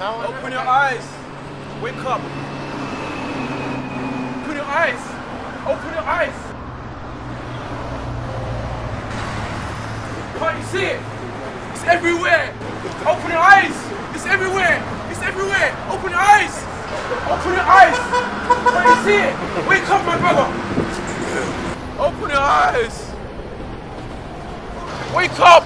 Open your eyes. Wake up. Open your eyes. Open your eyes. Can't you see it? It's everywhere. Open your eyes. It's everywhere. It's everywhere. Open your eyes. Open your eyes. Can't you see it? Wake up, my brother. Open your eyes. Wake up.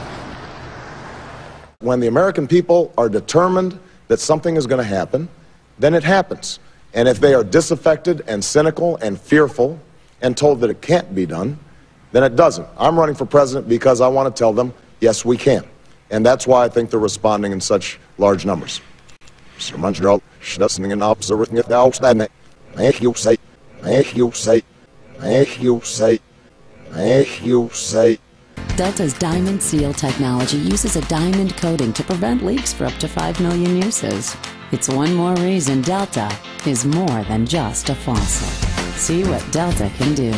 When the American people are determined that something is going to happen, then it happens. And if they are disaffected and cynical and fearful and told that it can't be done, then it doesn't. I'm running for president because I want to tell them, yes, we can. And that's why I think they're responding in such large numbers. Delta's Diamond Seal technology uses a diamond coating to prevent leaks for up to 5 million uses. It's one more reason Delta is more than just a faucet. See what Delta can do.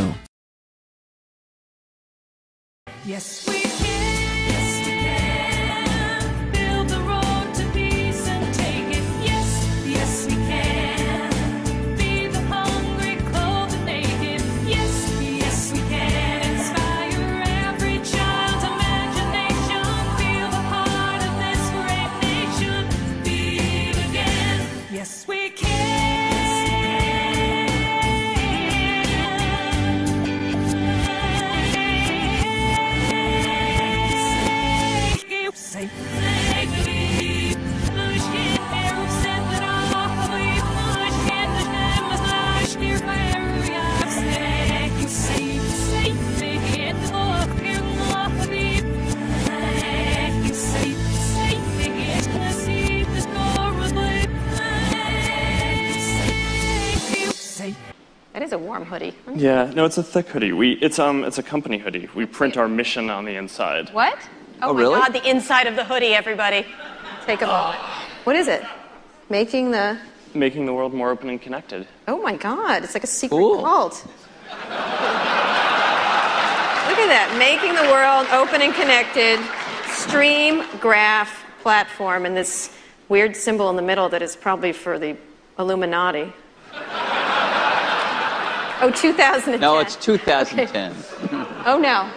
Yes, we can. Yes, we can. Build the road to peace and take it. Yes, yes, we can. Feed the hungry, clothe the naked. Yes, yes, we can. Inspire every child's imagination. Feel the heart of this great nation. Beat again. Yes, we can. That is a warm hoodie. Yeah, no, it's a thick hoodie. It's a company hoodie. We print our mission on the inside. What? Oh my really? God, the inside of the hoodie, everybody. Take a moment. What is it? Making the world more open and connected. Oh my God, it's like a secret Cool. cult. Look at that, making the world open and connected. Stream graph platform, and this weird symbol in the middle that is probably for the Illuminati. Oh, 2010. No, it's 2010. Okay. Oh, no.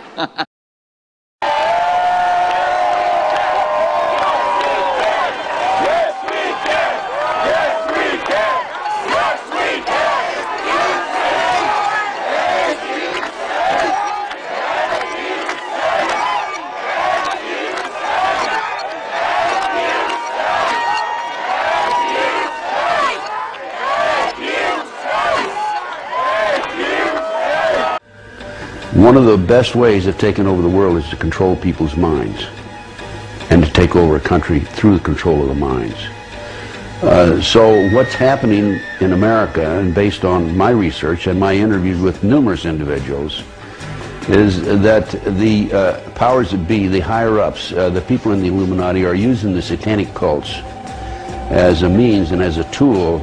One of the best ways of taking over the world is to control people's minds and to take over a country through the control of the minds. So what's happening in America, and based on my research and my interviews with numerous individuals, is that the powers that be, the higher-ups, the people in the Illuminati are using the satanic cults as a means and as a tool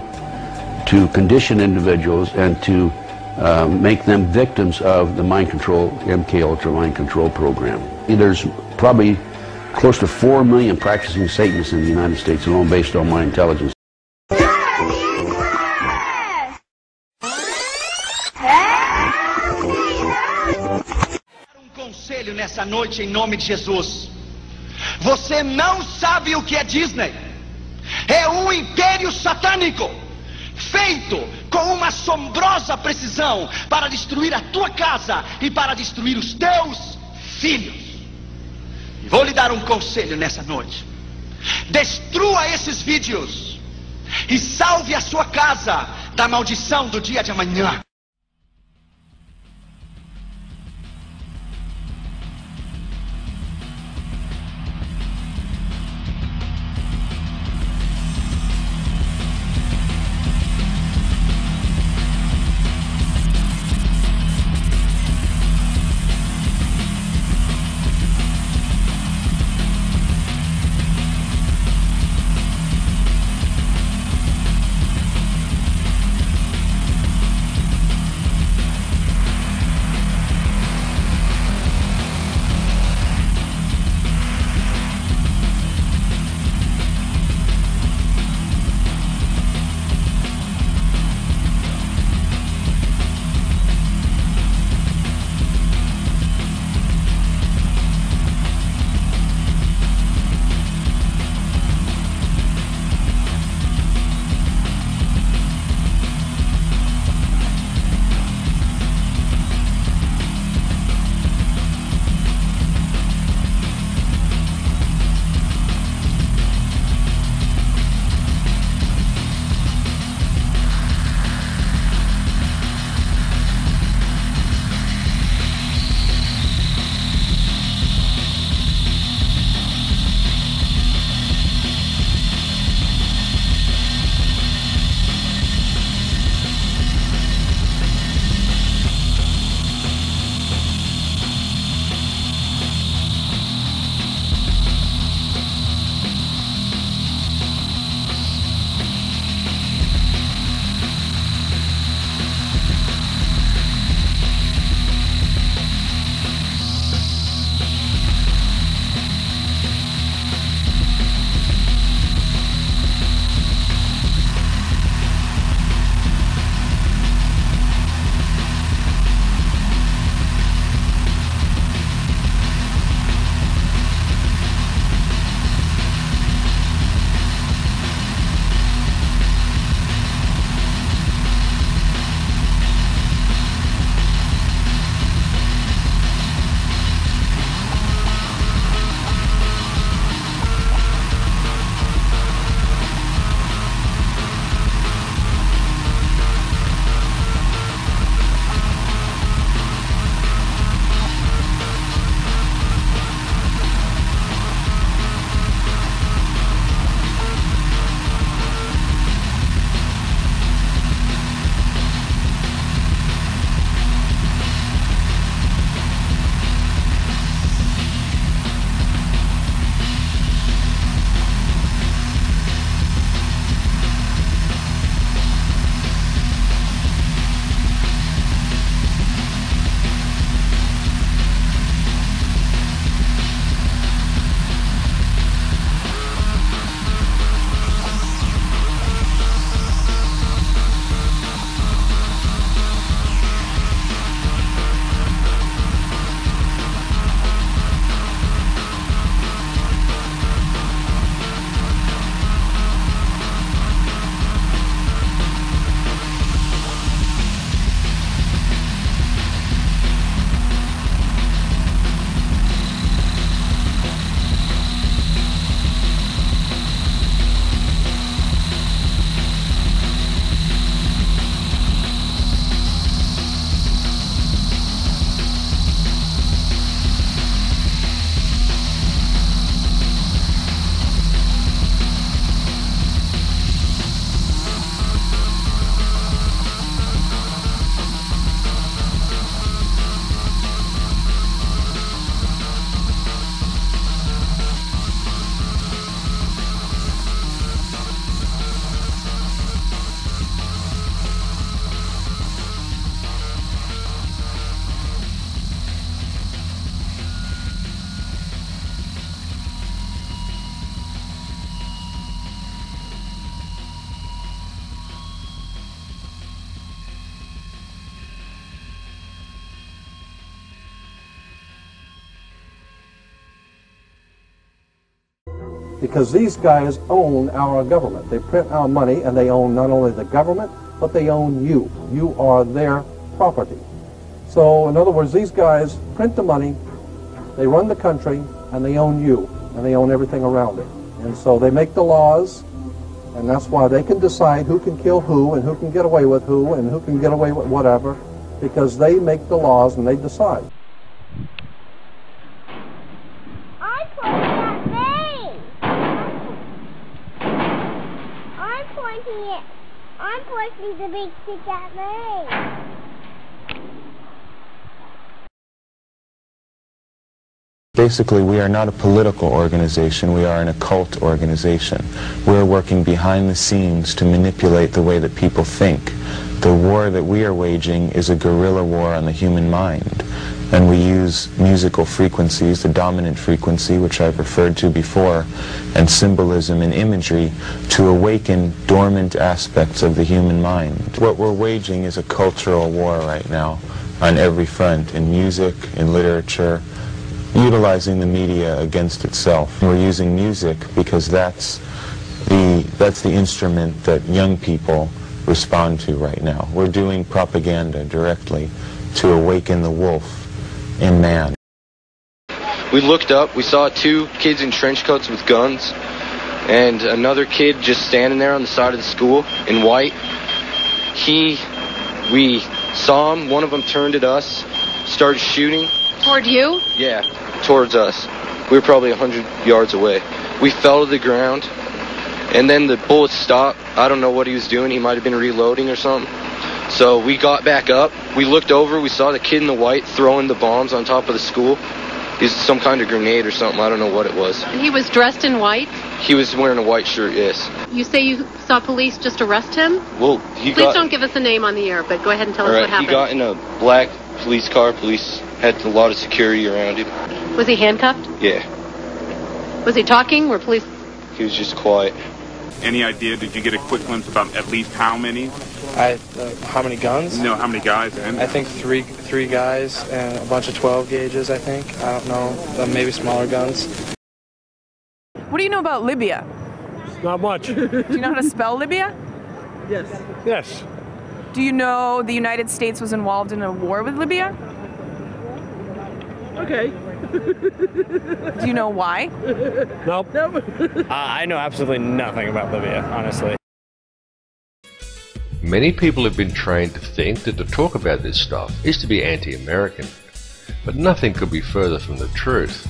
to condition individuals and to make them victims of the mind control, MK Ultra mind control program. There's probably close to 4 million practicing Satanists in the United States alone, based on my intelligence. Conselho nessa noite em nome de Jesus. Você não sabe o que é Disney. É um império satânico, feito com uma assombrosa precisão para destruir a tua casa e para destruir os teus filhos. E vou lhe dar um conselho nessa noite. Destrua esses vídeos e salve a sua casa da maldição do dia de amanhã. because these guys own our government. They print our money, and they own not only the government, but they own you. You are their property. So, in other words, these guys print the money, they run the country, and they own you, and they own everything around it. And so they make the laws, and that's why they can decide who can kill who, and who can get away with who, and who can get away with whatever, because they make the laws and they decide. I'm pointing at me! I'm pointing the big stick at me! Basically, we are not a political organization, we are an occult organization. We're working behind the scenes to manipulate the way that people think. The war that we are waging is a guerrilla war on the human mind. And we use musical frequencies, the dominant frequency, which I've referred to before, and symbolism and imagery to awaken dormant aspects of the human mind. What we're waging is a cultural war right now on every front, in music, in literature, utilizing the media against itself. We're using music because that's the instrument that young people respond to right now. We're doing propaganda directly to awaken the wolf in man. We looked up, we saw two kids in trench coats with guns, and another kid just standing there on the side of the school in white. We saw him, one of them turned at us, started shooting. Toward you? Yeah, towards us. We were probably 100 yards away. We fell to the ground, and then the bullets stopped. I don't know what he was doing. He might have been reloading or something. So we got back up. We looked over. We saw the kid in the white throwing the bombs on top of the school. It's some kind of grenade or something. I don't know what it was. He was dressed in white? He was wearing a white shirt, yes. You say you saw police just arrest him? Well, Please don't give us a name on the air, but go ahead and tell us what happened. He got in a black police car. Police had a lot of security around him. Was he handcuffed? Yeah. Was he talking? Were police... He was just quiet. Any idea, did you get a quick glimpse about at least how many? How many guns? No, how many guys? I think three guys and a bunch of 12 gauges, I think. I don't know, maybe smaller guns. What do you know about Libya? Not much. Do you know how to spell Libya? Yes. Yes. Do you know the United States was involved in a war with Libya? Okay. Do you know why? Nope. I know absolutely nothing about Libya, honestly. Many people have been trained to think that to talk about this stuff is to be anti-American, but nothing could be further from the truth.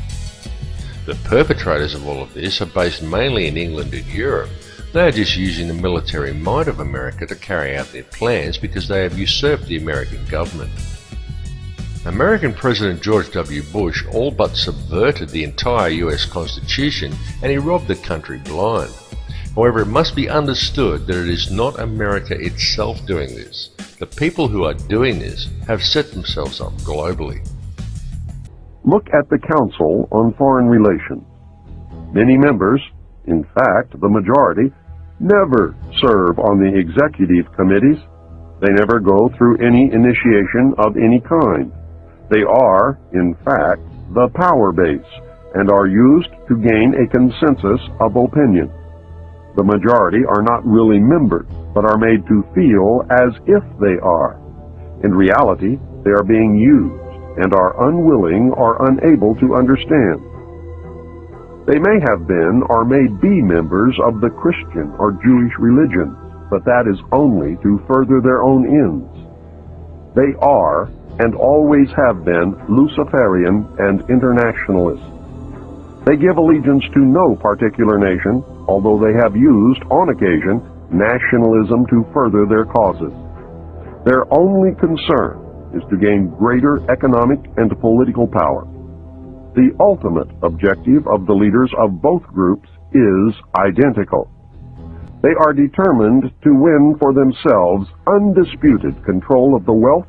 The perpetrators of all of this are based mainly in England and Europe. They are just using the military might of America to carry out their plans because they have usurped the American government. American President George W. Bush all but subverted the entire US Constitution, and he robbed the country blind. However, it must be understood that it is not America itself doing this. The people who are doing this have set themselves up globally. Look at the Council on Foreign Relations. Many members, in fact the majority, never serve on the executive committees. They never go through any initiation of any kind. They are, in fact, the power base and are used to gain a consensus of opinion. The majority are not really members, but are made to feel as if they are. In reality, they are being used and are unwilling or unable to understand. They may have been or may be members of the Christian or Jewish religion, but that is only to further their own ends. They are and always have been Luciferian and internationalists. They give allegiance to no particular nation, although they have used, on occasion, nationalism to further their causes. Their only concern is to gain greater economic and political power. The ultimate objective of the leaders of both groups is identical. They are determined to win for themselves undisputed control of the wealth,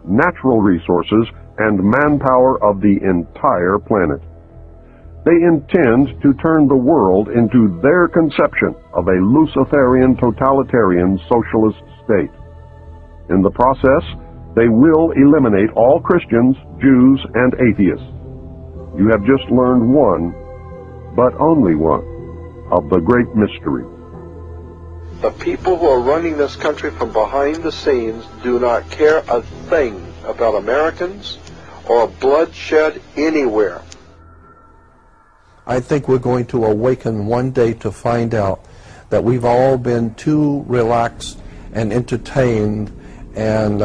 natural resources, and manpower of the entire planet. They intend to turn the world into their conception of a Luciferian totalitarian socialist state. In the process, they will eliminate all Christians, Jews, and atheists. You have just learned one, but only one. of the great mystery. The people who are running this country from behind the scenes do not care a thing about Americans or bloodshed anywhere. I think we're going to awaken one day to find out that we've all been too relaxed and entertained and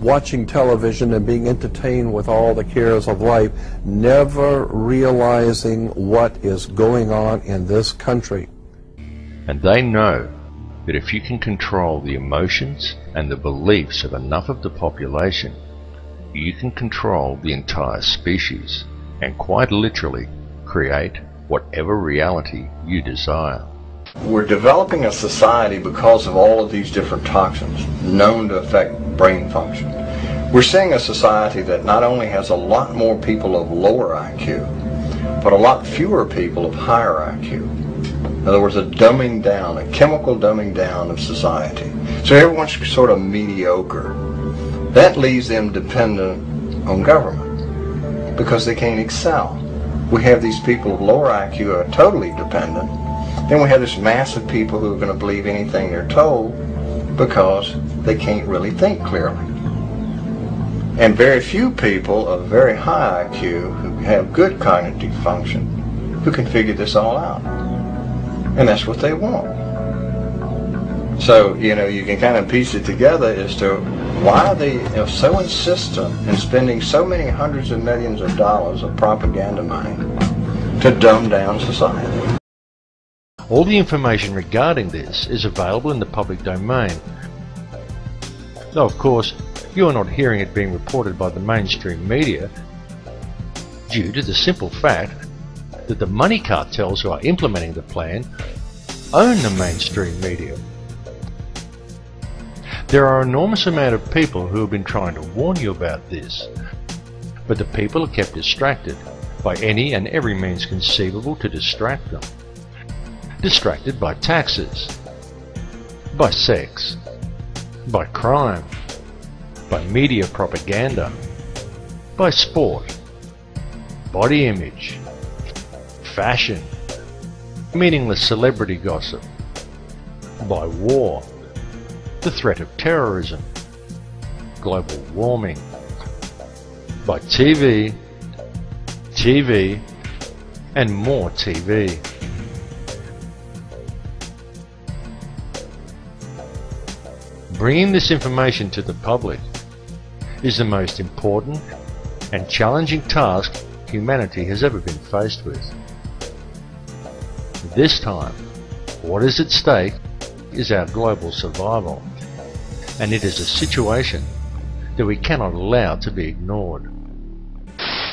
watching television and being entertained with all the cares of life, never realizing what is going on in this country. And they know that if you can control the emotions and the beliefs of enough of the population, you can control the entire species and quite literally create whatever reality you desire. We're developing a society because of all of these different toxins known to affect brain function. We're seeing a society that not only has a lot more people of lower IQ, but a lot fewer people of higher IQ. In other words, a dumbing down, a chemical dumbing down of society. So everyone's sort of mediocre. That leaves them dependent on government because they can't excel. We have these people of lower IQ who are totally dependent. Then we have this mass of people who are going to believe anything they're told because they can't really think clearly. And very few people of very high IQ who have good cognitive function who can figure this all out. And that's what they want. So, you know, you can kind of piece it together as to why they are so insistent in spending so many hundreds of millions of dollars of propaganda money to dumb down society. All the information regarding this is available in the public domain. Though, of course, you are not hearing it being reported by the mainstream media due to the simple fact that the money cartels who are implementing the plan own the mainstream media. There are an enormous amount of people who have been trying to warn you about this, but the people are kept distracted by any and every means conceivable to distract them. Distracted by taxes, by sex, by crime, by media propaganda, by sport, body image, fashion, meaningless celebrity gossip, by war, the threat of terrorism, global warming, by TV, and more TV. Bringing this information to the public is the most important and challenging task humanity has ever been faced with. This time, what is at stake is our global survival, and it is a situation that we cannot allow to be ignored.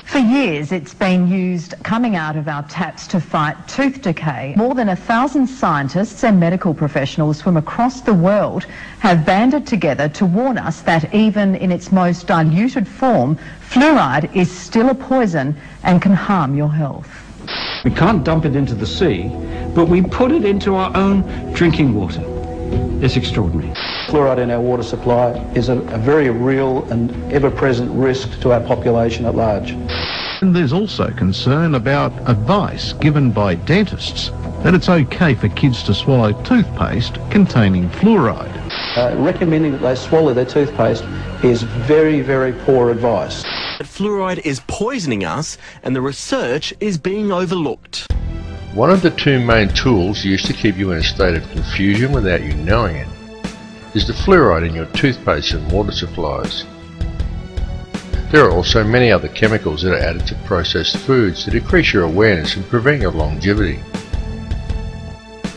For years, it's been used coming out of our taps to fight tooth decay. More than 1,000 scientists and medical professionals from across the world have banded together to warn us that even in its most diluted form, fluoride is still a poison and can harm your health. We can't dump it into the sea, but we put it into our own drinking water. It's extraordinary. Fluoride in our water supply is a very real and ever-present risk to our population at large. And there's also concern about advice given by dentists that it's okay for kids to swallow toothpaste containing fluoride. Recommending that they swallow their toothpaste is very, very poor advice. Fluoride is poisoning us and the research is being overlooked. One of the two main tools used to keep you in a state of confusion without you knowing it is the fluoride in your toothpaste and water supplies. There are also many other chemicals that are added to processed foods to decrease your awareness and prevent your longevity.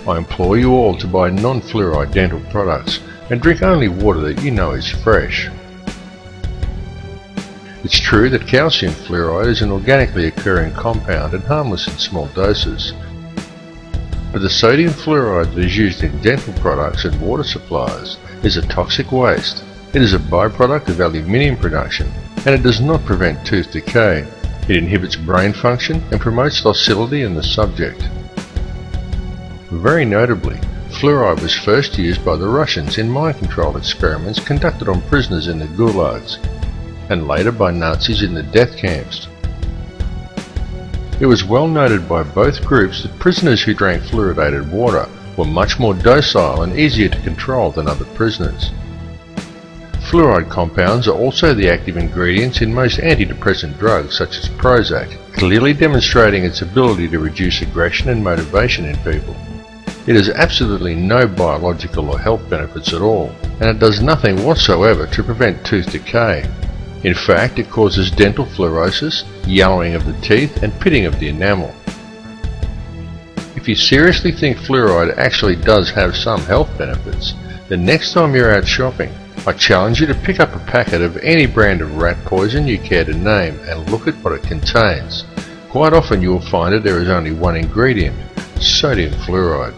I implore you all to buy non-fluoride dental products and drink only water that you know is fresh. It's true that calcium fluoride is an organically occurring compound and harmless in small doses. But the sodium fluoride that is used in dental products and water supplies is a toxic waste. It is a byproduct of aluminium production, and it does not prevent tooth decay. It inhibits brain function and promotes docility in the subject. Very notably, fluoride was first used by the Russians in mind control experiments conducted on prisoners in the gulags, and later by Nazis in the death camps. It was well noted by both groups that prisoners who drank fluoridated water were much more docile and easier to control than other prisoners. Fluoride compounds are also the active ingredients in most antidepressant drugs such as Prozac, clearly demonstrating its ability to reduce aggression and motivation in people. It has absolutely no biological or health benefits at all, and it does nothing whatsoever to prevent tooth decay. In fact, it causes dental fluorosis, yellowing of the teeth, and pitting of the enamel. If you seriously think fluoride actually does have some health benefits, then next time you're out shopping, I challenge you to pick up a packet of any brand of rat poison you care to name and look at what it contains. Quite often you will find that there is only one ingredient, sodium fluoride.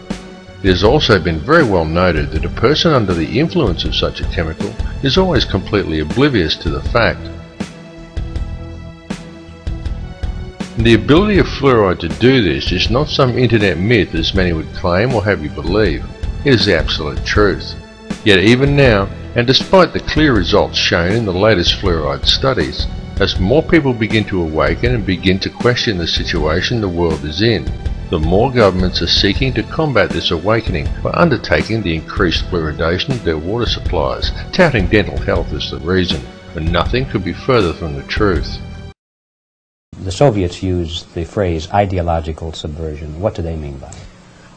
It has also been very well noted that a person under the influence of such a chemical is always completely oblivious to the fact. The ability of fluoride to do this is not some internet myth as many would claim or have you believe. It is the absolute truth. Yet even now, and despite the clear results shown in the latest fluoride studies, as more people begin to awaken and begin to question the situation the world is in, the more governments are seeking to combat this awakening by undertaking the increased fluoridation of their water supplies, touting dental health as the reason, when nothing could be further from the truth. The Soviets used the phrase ideological subversion. What do they mean by it?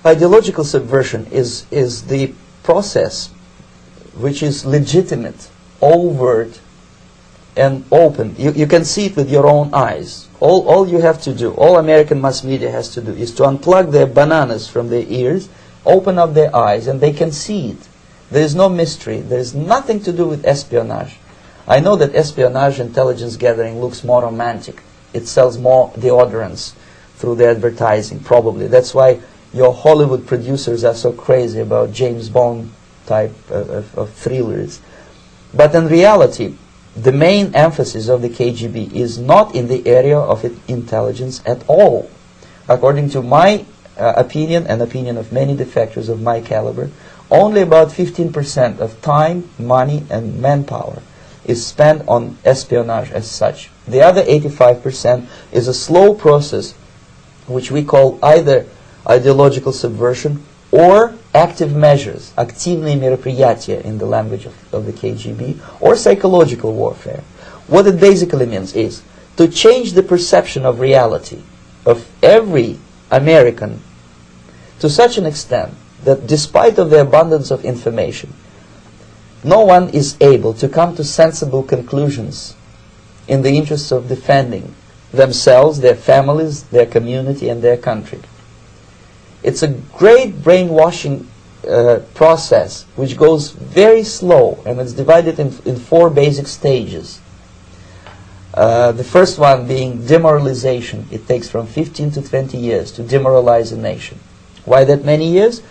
Ideological subversion is the process which is legitimate, overt, and open. You can see it with your own eyes. All you have to do, all American mass media has to do, is to unplug their bananas from their ears, open up their eyes, and they can see it. There is no mystery. There is nothing to do with espionage. I know that espionage intelligence gathering looks more romantic. It sells more deodorants through the advertising, probably. That's why your Hollywood producers are so crazy about James Bond type of thrillers. But in reality, the main emphasis of the KGB is not in the area of intelligence at all. According to my opinion and opinion of many defectors of my caliber, only about 15% of time, money, and manpower is spent on espionage as such. The other 85% is a slow process which we call either ideological subversion or active measures, активные мероприятия in the language of the KGB, or psychological warfare. What it basically means is to change the perception of reality of every American to such an extent that despite of the abundance of information, no one is able to come to sensible conclusions in the interests of defending themselves, their families, their community, and their country. It's a great brainwashing process which goes very slow, and it's divided in 4 basic stages. The first one being demoralization. It takes from 15 to 20 years to demoralize a nation. Why that many years?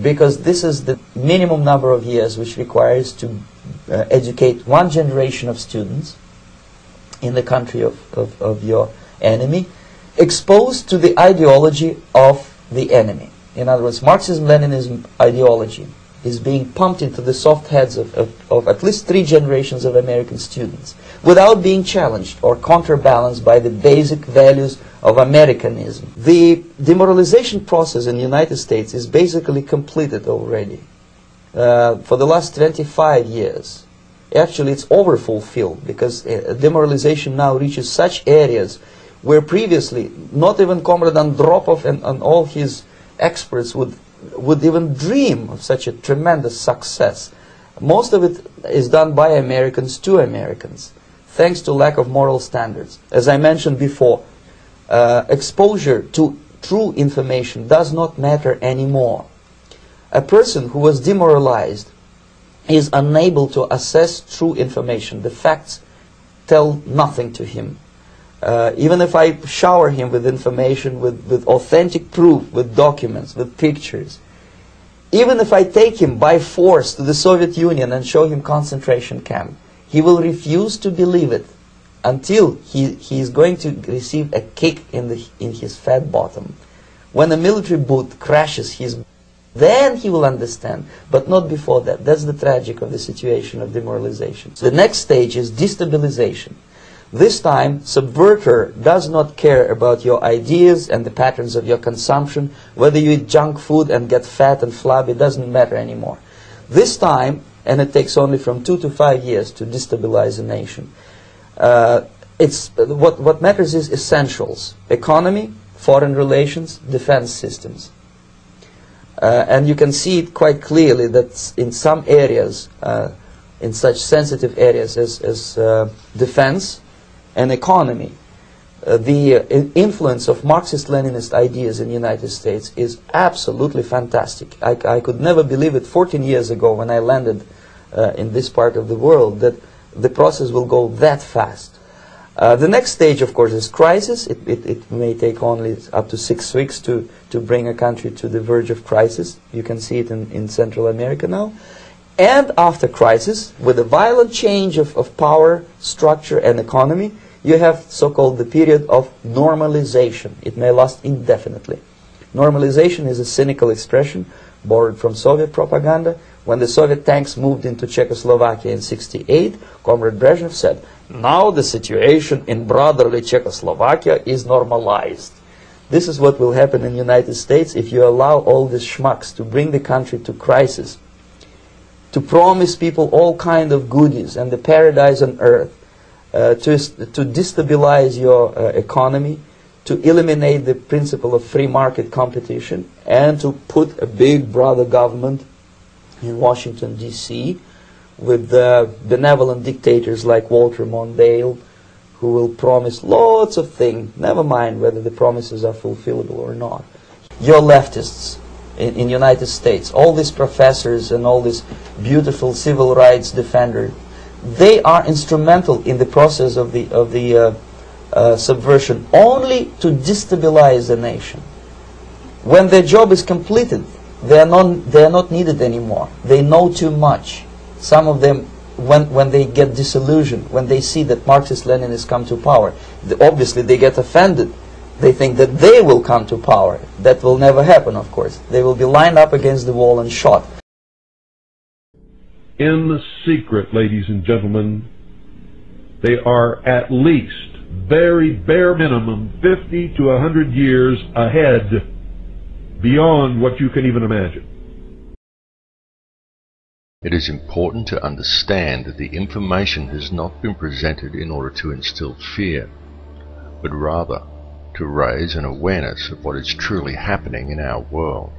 Because this is the minimum number of years which requires to educate one generation of students in the country of your enemy, exposed to the ideology of the enemy. In other words, Marxism-Leninism ideology is being pumped into the soft heads of at least 3 generations of American students without being challenged or counterbalanced by the basic values of Americanism. The demoralization process in the United States is basically completed already. For the last 25 years. Actually, it's overfulfilled because demoralization now reaches such areas where previously not even Comrade Andropov and all his experts would even dream of such a tremendous success. Most of it is done by Americans to Americans, thanks to lack of moral standards. As I mentioned before, exposure to true information does not matter anymore. A person who was demoralized is unable to assess true information. The facts tell nothing to him. Even if I shower him with information, with authentic proof, with documents, with pictures, even if I take him by force to the Soviet Union and show him concentration camp, he will refuse to believe it until he is going to receive a kick in his fat bottom. When a military boot crashes his, then he will understand, but not before that. That's the tragic of the situation of demoralization. So the next stage is destabilization. This time, subverter does not care about your ideas and the patterns of your consumption. Whether you eat junk food and get fat and flabby, doesn't matter anymore. This time, and it takes only from 2 to 5 years to destabilize a nation, what matters is essentials: economy, foreign relations, defense systems. And you can see it quite clearly that in some areas, in such sensitive areas as defense and economy, the influence of Marxist-Leninist ideas in the United States is absolutely fantastic. I could never believe it 14 years ago when I landed in this part of the world that the process will go that fast. The next stage, of course, is crisis. It may take only up to 6 weeks to bring a country to the verge of crisis. You can see it in Central America now. And after crisis, with a violent change of power, structure, and economy, you have so-called the period of normalization. It may last indefinitely. Normalization is a cynical expression borrowed from Soviet propaganda. When the Soviet tanks moved into Czechoslovakia in '68, Comrade Brezhnev said, "Now the situation in brotherly Czechoslovakia is normalized." This is what will happen in the United States if you allow all these schmucks to bring the country to crisis, to promise people all kind of goodies and the paradise on earth, to destabilize your economy, to eliminate the principle of free market competition, and to put a big brother government in Washington, D.C., with benevolent dictators like Walter Mondale, who will promise lots of things, never mind whether the promises are fulfillable or not. Your leftists in the United States, all these professors and all these beautiful civil rights defenders, they are instrumental in the process of the subversion only to destabilize the nation. When their job is completed, they are not needed anymore. They know too much. Some of them, when they get disillusioned, when they see that Marxist-Leninists come to power, obviously they get offended. They think that they will come to power. That will never happen, of course. They will be lined up against the wall and shot. In secret, ladies and gentlemen, they are at least, very bare minimum, 50 to 100 years ahead, beyond what you can even imagine. It is important to understand that the information has not been presented in order to instill fear, but rather to raise an awareness of what is truly happening in our world.